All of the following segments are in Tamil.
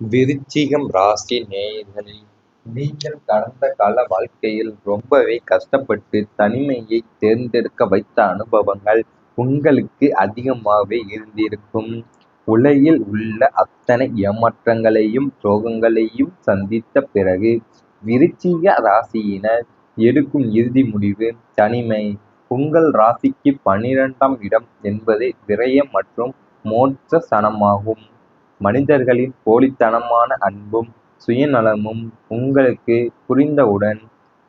விருச்சிகம் ராசி நேயர்களே, நீங்கள் கடந்த கால வாழ்க்கையில் ரொம்பவே கஷ்டப்பட்டு தனிமையை தேர்ந்தெடுக்க வைத்த அனுபவங்கள் உங்களுக்கு அதிகமாகவே இருந்திருக்கும். உலகில் உள்ள அத்தனை ஏமாற்றங்களையும் துரோகங்களையும் சந்தித்த பிறகு விருச்சிக ராசியினர் எடுக்கும் இறுதி முடிவு தனிமை. உங்கள் ராசிக்கு 12ஆம் இடம் என்பது விரயம் மற்றும் மோட்ச ஸ்தானமாகும். மனிதர்களின் போலித்தனமான அன்பும் சுயநலமும் உங்களுக்கு புரிந்தவுடன்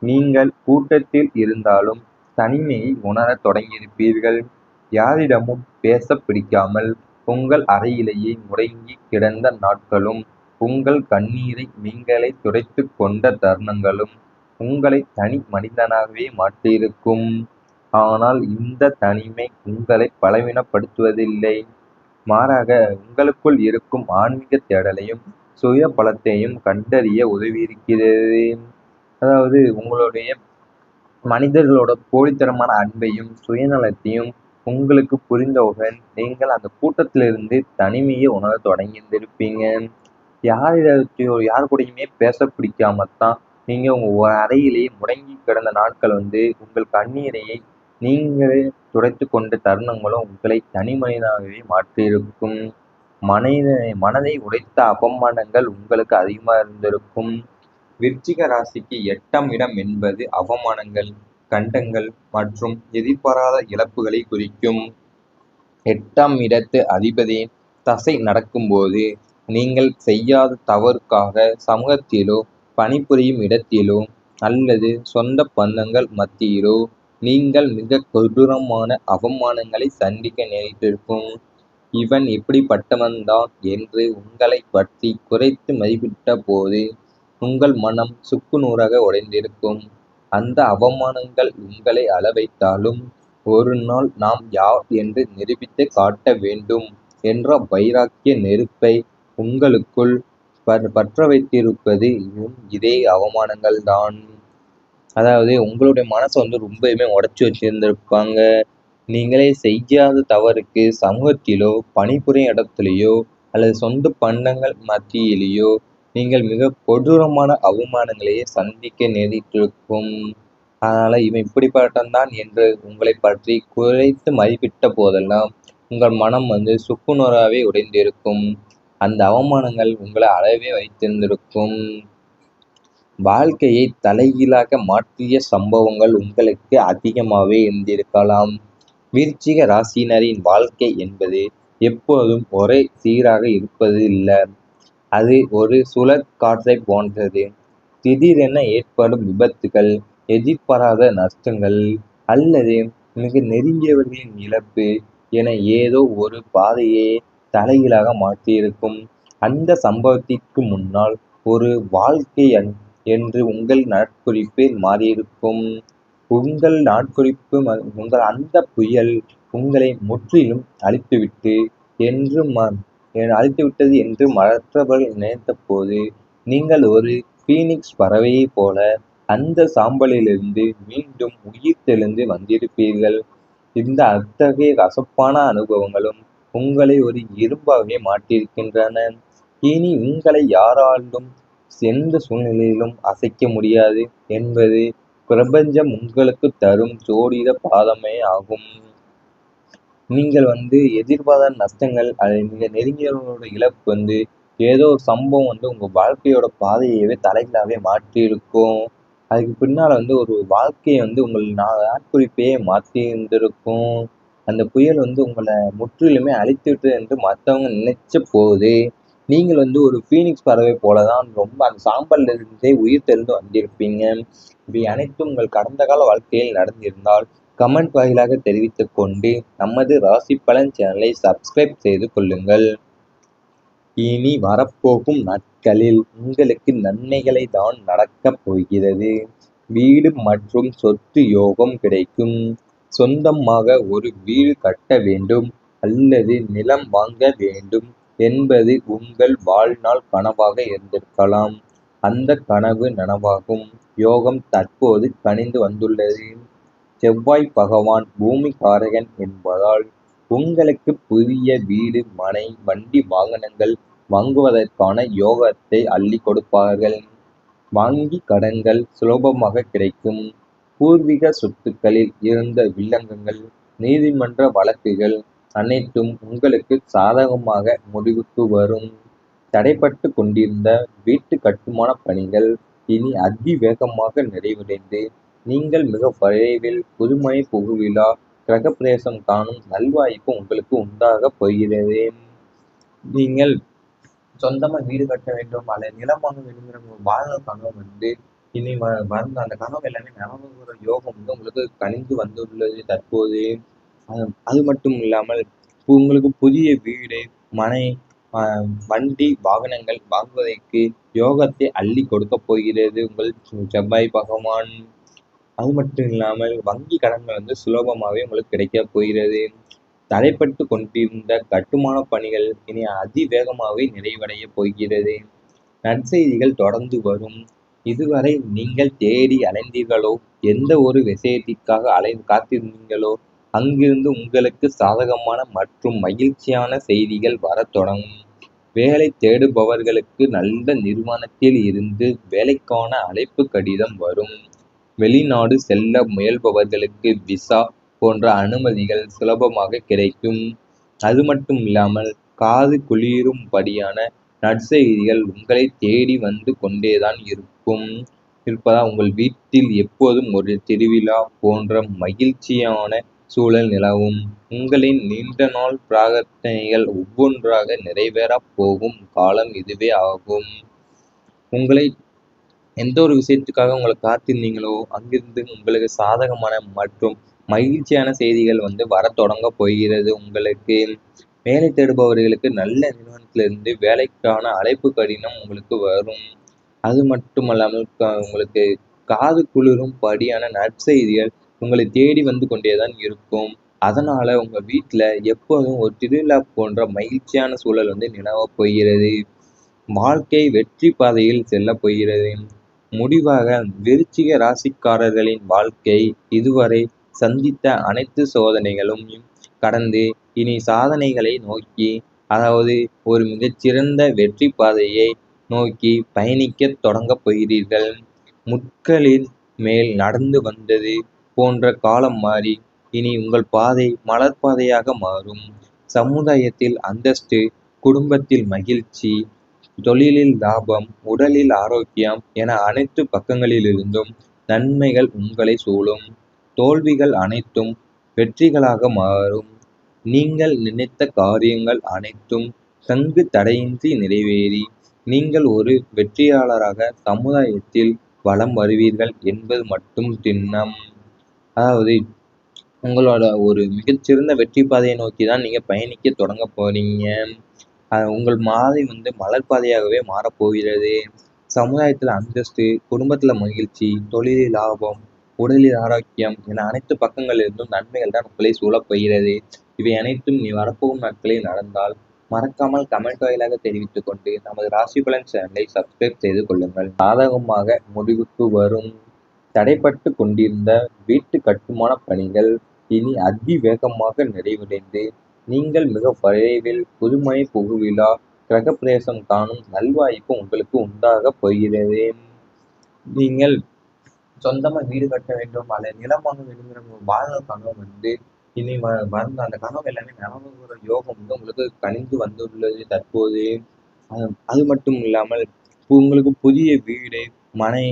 நீங்கள் கூட்டத்தில் இருந்தாலும் தனிமையை உணரத் தொடங்கியிருப்பீர்கள். யாரிடமும் பேசப் பிடிக்காமல் உங்கள் அறையிலேயே முடங்கி கிடந்த நாட்களும், உங்கள் கண்ணீரை நீங்களே துடைத்துக் கொண்ட தருணங்களும் உங்களை தனி மனிதனாகவே மாற்றியிருக்கும். ஆனால் இந்த தனிமை உங்களை பலவீனப்படுத்துவதில்லை. மாறாக உங்களுக்குள் இருக்கும் ஆன்மீக தேடலையும் சுய பலத்தையும் கண்டறிய உதவியிருக்கிறது. அதாவது உங்களுடைய மனிதர்களோட போலித்தனமான அன்பையும் சுயநலத்தையும் உங்களுக்கு புரிந்தவுடன் நீங்கள் அந்த கூட்டத்திலிருந்து தனிமையை உணர தொடங்கியிருந்திருப்பீங்க. யார் கூடயுமே பேச பிடிக்காமத்தான் நீங்கள் உங்கள் அறையிலேயே முடங்கி கிடந்த நாட்கள் உங்கள் கண்ணீரையை நீங்களே துடைத்து கொண்ட தருணங்களும் உங்களை தனி மனிதனாகவே மாற்றியிருக்கும். மனதை உடைத்த அவமானங்கள் உங்களுக்கு அதிகமாக இருந்திருக்கும். விருச்சிக ராசிக்கு 8ஆம் இடம் என்பது அவமானங்கள், கண்டங்கள் மற்றும் எதிர்பாராத இழப்புகளை குறிக்கும். 8ஆம் இடத்து அதிபதி தசை நடக்கும்போது நீங்கள் செய்யாத தவறுக்காக சமூகத்திலோ, பணிபுரியும் இடத்திலோ அல்லது சொந்த பந்தங்கள் மத்தியிலோ நீங்கள் மிக கொடூரமான அவமானங்களை சந்திக்க நேரிட்டிருக்கும். இவன் இப்படிப்பட்டவன்தான் என்று உங்களைப் பற்றி குறைத்து மதிப்பிட்ட போது உங்கள் மனம் சுக்குநூறாக உடைந்திருக்கும். அந்த அவமானங்கள் உங்களை அழ வைத்தாலும், ஒரு நாள் நாம் யார் என்று நிரூபித்துக் காட்ட வேண்டும் என்ற வைராக்கிய நெருப்பை உங்களுக்குள் பற்ற வைத்திருப்பதும் இதே அவமானங்கள்தான். அதாவது உங்களுடைய மனசை ரொம்பவுமே உடைச்சி வச்சிருந்திருப்பாங்க. நீங்களே செய்யாத தவறுக்கு சமூகத்திலோ, பணிபுரியும் இடத்திலேயோ அல்லது சொந்த பந்தங்கள் மத்தியிலேயோ நீங்கள் மிக கொடூரமான அவமானங்களையே சந்திக்க நேரிட்டிருக்கும். அதனால இவன் இப்படிப்பட்டவன்தான் என்று உங்களைப் பற்றி குறைத்து மதிப்பிட்ட போதெல்லாம் உங்கள் மனம் சுக்குநூறாகவே உடைந்திருக்கும். அந்த அவமானங்கள் உங்களை அழவே வைத்திருந்திருக்கும். வாழ்க்கையை தலைகீழாக மாற்றிய சம்பவங்கள் உங்களுக்கு அதிகமாகவே இருந்திருக்கலாம். விருச்சிக ராசியினரின் வாழ்க்கை என்பது எப்போதும் ஒரே சீராக இருப்பது இல்லை. அது ஒரு சுழற் காற்றை போன்றது. திடீரென ஏற்படும் விபத்துகள், எதிர்பாராத நஷ்டங்கள் அல்லது மிக நெருங்கியவர்களின் இழப்பு என ஏதோ ஒரு பாதையே தலைகீழாக மாற்றியிருக்கும். அந்த சம்பவத்திற்கு முன்னால் ஒரு வாழ்க்கை என்று உங்கள் நாட்குறிப்பு மாறியிருக்கும். உங்கள் நாட்குறிப்பு உங்கள் அந்த புயல் உங்களை முற்றிலும் அழித்துவிட்டது என்று மற்றவர்கள் நினைத்தபோது நீங்கள் ஒரு பீனிக்ஸ் பறவையைப் போல அந்த சாம்பலிலிருந்து மீண்டும் உயிர் தெழுந்து வந்திருப்பீர்கள். இந்த அத்தகைய கசப்பான அனுபவங்களும் உங்களை ஒரு இரும்பாகவே மாற்றியிருக்கின்றன. இனி உங்களை யாராலும் எந்த சூழ்நிலையிலும் அசைக்க முடியாது என்பது பிரபஞ்சம் உங்களுக்கு தரும் ஜோதிட பாதமே ஆகும். நீங்கள் எதிர்பாராத நஷ்டங்கள் அல்லது மிக நெருங்கியவர்களோட இழப்பு ஏதோ ஒரு சம்பவம் உங்கள் வாழ்க்கையோட பாதையவே தலைகளாகவே மாற்றியிருக்கும். அதுக்கு பின்னால் ஒரு வாழ்க்கையை உங்கள் நாட்குறிப்பையே மாற்றி இருந்திருக்கும். அந்த புயல் உங்களை முற்றிலுமே அழித்து விட்டது என்று மற்றவங்க நினைச்ச போது நீங்கள் ஒரு பீனிக்ஸ் பறவை போல தான் ரொம்ப அந்த சாம்பல்ல இருந்தே உயிர் தெழுந்து வந்திருப்பீங்க. இவை அனைத்தும் உங்கள் கடந்த கால வாழ்க்கையில் நடந்திருந்தால் கமெண்ட் வாயிலாக தெரிவித்துக் கொண்டு நமது ராசி பலன் சேனலை சப்ஸ்கிரைப் செய்து கொள்ளுங்கள். இனி வரப்போகும் நாட்களில் உங்களுக்கு நன்மைகளை தான் நடக்கப் போகிறது. வீடு மற்றும் சொத்து யோகம் கிடைக்கும். சொந்தமாக ஒரு வீடு கட்ட வேண்டும் அல்லது நிலம் வாங்க வேண்டும் என்பது உங்கள் வாழ்நாள் கனவாக இருந்திருக்கலாம். அந்த கனவு நனவாகும் யோகம் தற்போது கனிந்து வந்துள்ளது. செவ்வாய் பகவான் பூமிகாரகன் என்பதால் உங்களுக்கு புதிய வீடு, மனை, வண்டி, வாகனங்கள் வாங்குவதற்கான யோகத்தை அள்ளி கொடுப்பார்கள். வங்கி கடன்கள் சுலபமாக கிடைக்கும். பூர்வீக சொத்துக்களில் இருந்த வில்லங்கங்கள், நீதிமன்ற வழக்குகள் அனைத்தும் உங்களுக்கு சாதகமாக முடிவுக்கு வரும். தடைபட்டு கொண்டிருந்த வீட்டு கட்டுமான பணிகள் இனி அதிவேகமாக நிறைவடைந்து நீங்கள் மிக விரைவில் புதுமனை புகுவிழா கிரகப்பிரவேசம் காணும் நல்வாய்ப்பு உங்களுக்கு உண்டாகப் போகிறது. நீங்கள் சொந்தமா வீடு கட்ட வேண்டும் அல்லது நிலம் வாங்க வேண்டுங்கிற உங்க வாழ்நாள் கனவு இனி வந்த அந்த கனவு எல்லாமே நனவாகுற யோகம் உங்களுக்கு கனிந்து வந்துள்ளது தற்போது. அது மட்டும் இல்லாமல் உங்களுக்கு புதிய வீடு, மனை, வண்டி, வாகனங்கள் வாங்குவதற்கு யோகத்தை அள்ளி கொடுக்கப் போகிறது உங்கள் செவ்வாய் பகவான். அது மட்டும் இல்லாமல் வங்கி கடன்கள் சுலபமாகவே உங்களுக்கு கிடைக்கப் போகிறது. தடைபட்டு கொண்டிருந்த கட்டுமான பணிகள் இனி அதிவேகமாகவே நிறைவடையப் போகிறது. நற்செய்திகள் தொடர்ந்து வரும். இதுவரை நீங்கள் தேடி அலைந்தீர்களோ, எந்த ஒரு விஷயத்திற்காக காத்திருந்தீங்களோ, அங்கிருந்து உங்களுக்கு சாதகமான மற்றும் மகிழ்ச்சியான செய்திகள் வரத் தொடங்கும். வேலை தேடுபவர்களுக்கு நல்ல நிறுவனத்தில் இருந்து வேலைக்கான அழைப்பு கடிதம் வரும். வெளிநாடு செல்ல முயல்பவர்களுக்கு விசா போன்ற அனுமதிகள் சுலபமாக கிடைக்கும். அது மட்டும் இல்லாமல் காது குளிரும்படியான நற்செய்திகள் உங்களை தேடி வந்து கொண்டேதான் இருப்பதால் உங்கள் வீட்டில் எப்போதும் ஒரு திருவிழா போன்ற மகிழ்ச்சியான சூழல் நிலவும். உங்களின் நீண்ட நாள் பிரார்த்தனைகள் ஒவ்வொன்றாக நிறைவேறப் போகும் காலம் இதுவே ஆகும். உங்களை எந்த ஒரு விஷயத்துக்காக உங்களை காத்திருந்தீங்களோ, அங்கிருந்து உங்களுக்கு சாதகமான மற்றும் மகிழ்ச்சியான செய்திகள் வரத் தொடங்கப் போகிறது உங்களுக்கு. வேலை தேடுபவர்களுக்கு நல்ல நிறுவனத்திலிருந்து வேலைக்கான அழைப்பு கடிதம் உங்களுக்கு வரும். அது மட்டுமல்லாமல் உங்களுக்கு காது குளிரும் படியான நற்செய்திகள் உங்களை தேடி வந்து கொண்டேதான் இருக்கும். அதனால உங்க வீட்டில் எப்போதும் ஒரு திருவிழா போன்ற மகிழ்ச்சியான சூழல் நிலவப் போகிறது. வாழ்க்கை வெற்றி பாதையில் செல்லப் போகிறது. முடிவாக விருச்சிக ராசிக்காரர்களின் வாழ்க்கை இதுவரை சந்தித்த அனைத்து சோதனைகளும் கடந்து இனி சாதனைகளை நோக்கி, அதாவது ஒரு மிகச்சிறந்த வெற்றி பாதையை நோக்கி பயணிக்கத் தொடங்கப் போகிறீர்கள். முட்களின் மேல் நடந்து வந்தது போன்ற காலம் மாறி இனி உங்கள் பாதை மலர் பாதையாக மாறும். சமுதாயத்தில் அந்தஸ்து, குடும்பத்தில் மகிழ்ச்சி, தொழிலில் லாபம், உடலில் ஆரோக்கியம் என அனைத்து பக்கங்களிலிருந்தும் நன்மைகள் உங்களை சூழும். தோல்விகள் அனைத்தும் வெற்றிகளாக மாறும். நீங்கள் நினைத்த காரியங்கள் அனைத்தும் தங்கு தடையின்றி நிறைவேறி நீங்கள் ஒரு வெற்றியாளராக சமுதாயத்தில் வலம் வருவீர்கள் என்பது மட்டும் திண்ணம். அதாவது உங்களோட ஒரு மிகச்சிறந்த வெற்றி பாதையை நோக்கி தான் நீங்கள் பயணிக்க தொடங்க போறீங்க. உங்கள் பாதை மலர் பாதையாகவே மாறப்போகிறது. சமுதாயத்தில் அந்தஸ்து, குடும்பத்தில் மகிழ்ச்சி, தொழிலில் லாபம், உடலில் ஆரோக்கியம் என அனைத்து பக்கங்களிலிருந்தும் நன்மைகள் தான் உங்களை சூழப் போகிறது. இவை அனைத்தும் நீ வரப்போகும் நாட்களில் நடந்தால் மறக்காமல் கமெண்ட் வாயிலாக தெரிவித்துக் கொண்டு நமது ராசி பலன் சேனலை சப்ஸ்கிரைப் செய்து கொள்ளுங்கள். சாதகமாக முடிவுக்கு வரும். தடைபட்டு கொண்டிருந்த வீட்டு கட்டுமான பணிகள் இனி அதிவேகமாக நிறைவடைந்து நீங்கள் மிக விரைவில் புதுமனை புகுவிழா கிரகப்பிரவேசம் காணும் நல்வாய்ப்பு உங்களுக்கு உண்டாகப் போகிறது. நீங்கள் சொந்தமா வீடு கட்ட வேண்டும் அல்லது நிலம் வாங்க வேண்டுங்கிற உங்க வாழ்நாள் கனவு இனி வந்த அந்த கனவு எல்லாமே நனவாகுற யோகம் உங்களுக்கு கனிந்து வந்துள்ளது தற்போது. அது மட்டும் இல்லாமல் உங்களுக்கு புதிய வீடு, மனை,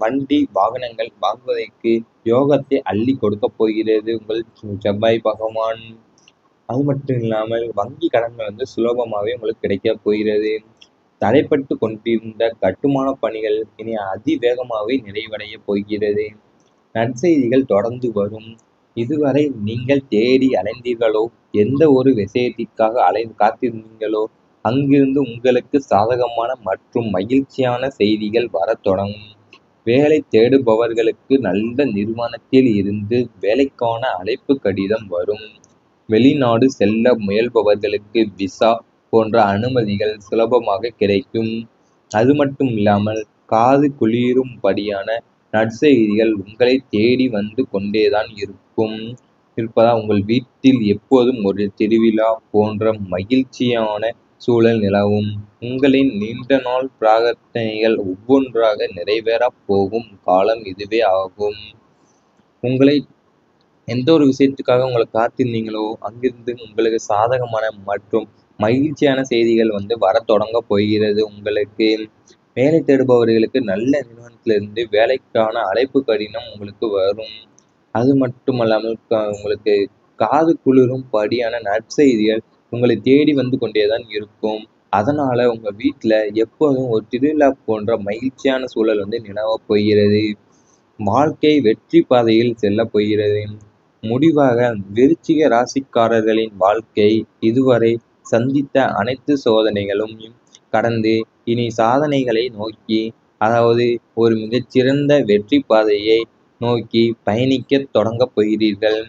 வண்டி, வாகனங்கள் வாங்குவதற்கு யோகத்தை அள்ளி கொடுக்கப் போகிறது உங்கள் செவ்வாய் பகவான். அது மட்டும் இல்லாமல் வங்கி கடன்கள் சுலபமாகவே உங்களுக்கு கிடைக்கப் போகிறது. தடைபட்டு கொண்டிருந்த கட்டுமான பணிகள் இனி அதிவேகமாகவே நிறைவடையப் போகிறது. நற்செய்திகள் தொடர்ந்து வரும். இதுவரை நீங்கள் தேடி அலைந்தீர்களோ, எந்த ஒரு விஷயத்திற்காக காத்திருந்தீங்களோ, அங்கிருந்து உங்களுக்கு சாதகமான மற்றும் மகிழ்ச்சியான செய்திகள் வரத் தொடங்கும். வேலை தேடுபவர்களுக்கு நல்ல நிறுவனத்தில் இருந்து வேலைக்கான அழைப்பு கடிதம் வரும். வெளிநாடு செல்ல முயல்பவர்களுக்கு விசா போன்ற அனுமதிகள் சுலபமாக கிடைக்கும். அது மட்டும் இல்லாமல் காது குளிரும்படியான நற்செய்திகள் உங்களை தேடி வந்து கொண்டேதான் இருப்பதால் உங்கள் வீட்டில் எப்போதும் ஒரு திருவிழா போன்ற மகிழ்ச்சியான சூழல் நிலவும். உங்களின் நீண்ட நாள் பிரார்த்தனைகள் ஒவ்வொன்றாக நிறைவேறப் போகும் காலம் இதுவே ஆகும். உங்களை எந்த ஒரு விஷயத்துக்காக உங்களை காத்திருந்தீங்களோ, அங்கிருந்து உங்களுக்கு சாதகமான மற்றும் மகிழ்ச்சியான செய்திகள் வரத் தொடங்கப் போகிறது உங்களுக்கு. வேலை தேடுபவர்களுக்கு நல்ல நிறுவனத்திலிருந்து வேலைக்கான அழைப்பு கடிதம் உங்களுக்கு வரும். அது மட்டுமல்லாமல் உங்களுக்கு காது குளிரும் படியான நற்செய்திகள் உங்களை தேடி வந்து கொண்டே தான் இருக்கும். அதனால உங்க வீட்ல எப்போதும் ஒரு திருவிழா போன்ற மகிழ்ச்சியான சூழல் நிலவப் போகிறது. வாழ்க்கை வெற்றி பாதையில் செல்லப் போகிறது. முடிவாக, விருச்சிக ராசிக்காரர்களின் வாழ்க்கை இதுவரை சந்தித்த அனைத்து சோதனைகளும் கடந்து இனி சாதனைகளை நோக்கி, அதாவது ஒரு மிகச்சிறந்த வெற்றி பாதையை நோக்கி பயணிக்கத் தொடங்கப் போகிறீர்கள்.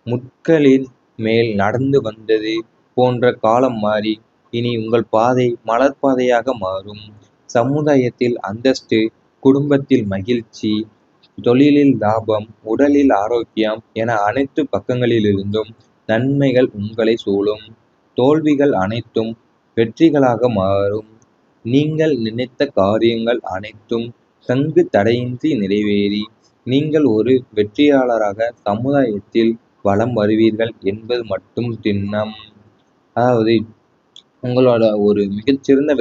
முட்களின் மேல் நடந்து வந்தது போன்ற காலம் மாறி, இனி உங்கள் பாதை மலர் பாதையாக மாறும். சமுதாயத்தில் அந்தஸ்து, குடும்பத்தில் மகிழ்ச்சி, தொழிலில் லாபம், உடலில் ஆரோக்கியம் என அனைத்து பக்கங்களிலிருந்தும் நன்மைகள் உங்களை சூழும். தோல்விகள் அனைத்தும் வெற்றிகளாக மாறும். நீங்கள் நினைத்த காரியங்கள் அனைத்தும் தங்கு தடையின்றி நிறைவேறி, நீங்கள் ஒரு வெற்றியாளராக சமுதாயத்தில் வலம் வருவீர்கள் என்பது மட்டும் திண்ணம். அதாவது உங்களோட ஒரு மிகச்சிறந்த